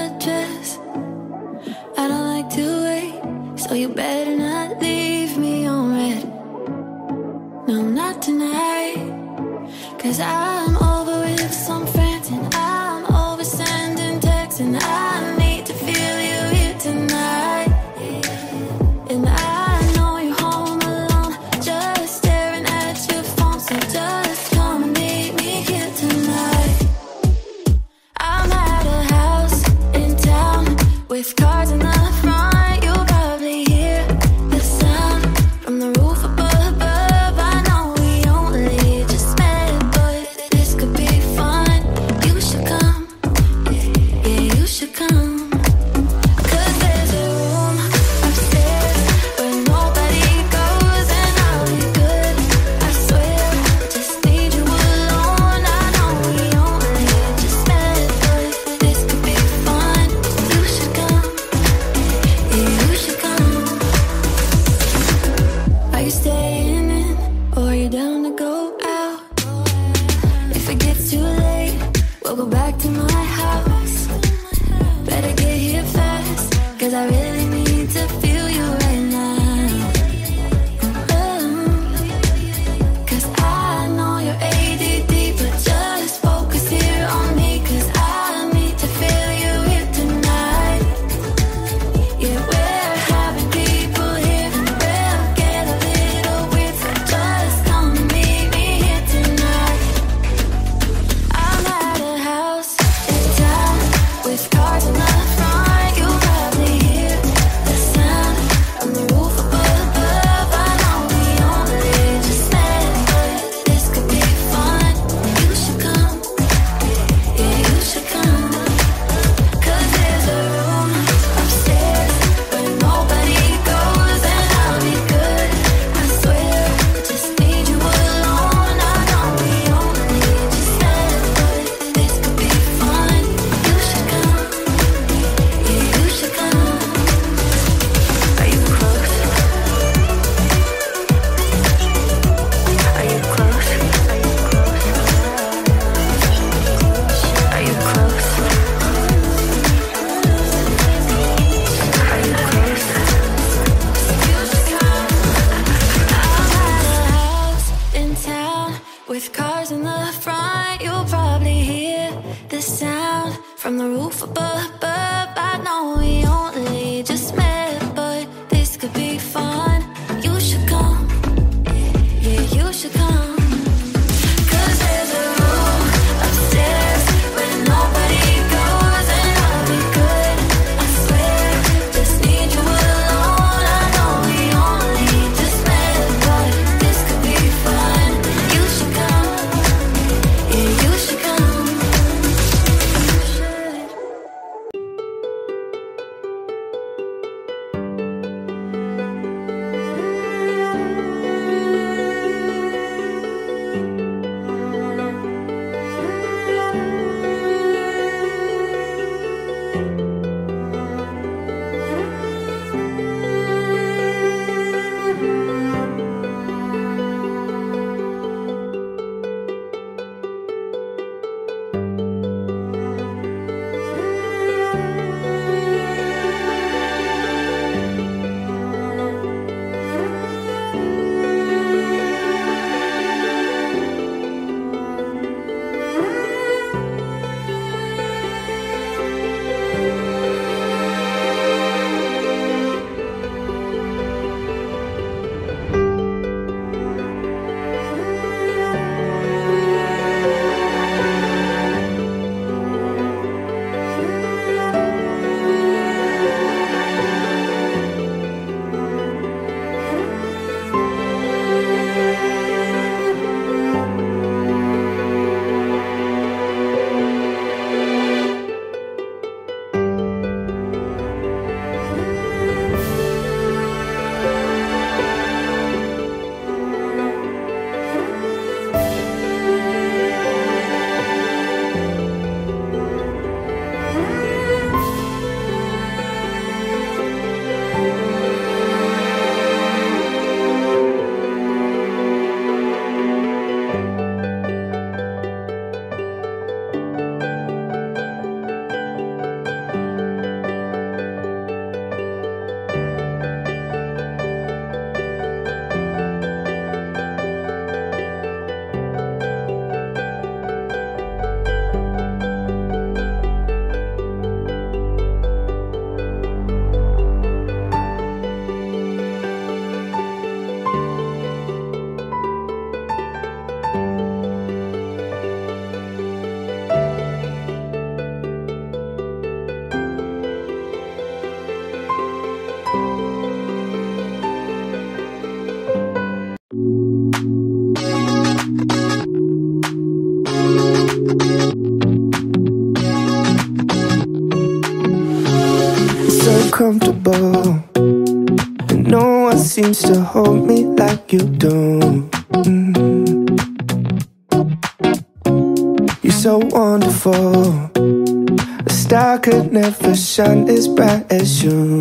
address. I don't like to wait, so you better not leave me on red. No, not tonight, 'cause I'm over with some friends, and I'm over sending texts, and I need to feel you here tonight. And I know you're home alone, just staring at your phone, so just come and meet me here tonight. I'm at a house in town with cars in the front. You'll probably hear the sound from the roof above. I know we only just met, but this could be fun. You should come, yeah, you should come. 'Cause there's a room upstairs where nobody goes, and I'll be good, I swear. Just need you alone. I know we only just met, but this could be fun. You should come, yeah, you should come. Are you staying in, or are you down to go out? If it gets too late, we'll go back to my house. Better get here fast, 'cause I really need to feel you right now. 'Cause I know you're ADD, but just focus here on me, 'cause I need to feel you here tonight. Yeah, we're having people here, we'll get a little weird, so just come and meet me here tonight. I'm at a house in town with cars in the front. You'll probably hear the sound from the roof above. I know we only just met, but this could be fun. You should come, yeah, you should come. 'Cause there's a room upstairs where nobody goes, and I'll be good, I swear. Just need you alone. I know we only just met, but this could be fun. You should come, yeah, you should come. Are you close? Are you close? Are you close? Are you close? Are you close? You should come. I'm at a house in town with cars in the front. You'll probably hear the sound from the roof above. I know we only just met, but this could be fun. You should come, yeah, you should come. 'Cause there's a room upstairs where nobody goes, and I'll be good, I swear. Just need you alone. I know we only just met, but this could be fun. You should come, yeah, you should come. You should. comfortable, and no one seems to hold me like you do. You're so wonderful. A star could never shine as bright as you.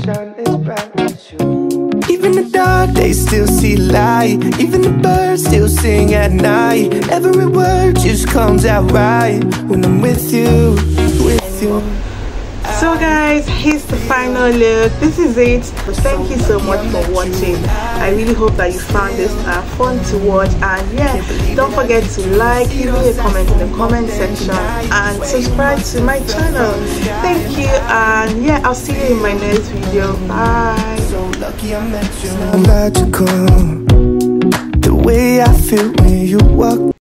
Shine as bright as you. Even the dark days still see light. Even the birds still sing at night. Every word just comes out right when I'm with you, with you. So guys, here's the final look. This is it. Thank you so much for watching. I really hope that you found this fun to watch, and yeah, don't forget to like, leave me a comment in the comment section, and subscribe to my channel. Thank you, and yeah, I'll see you in my next video. Bye. So lucky I met you. Magical, the way I feel when you walk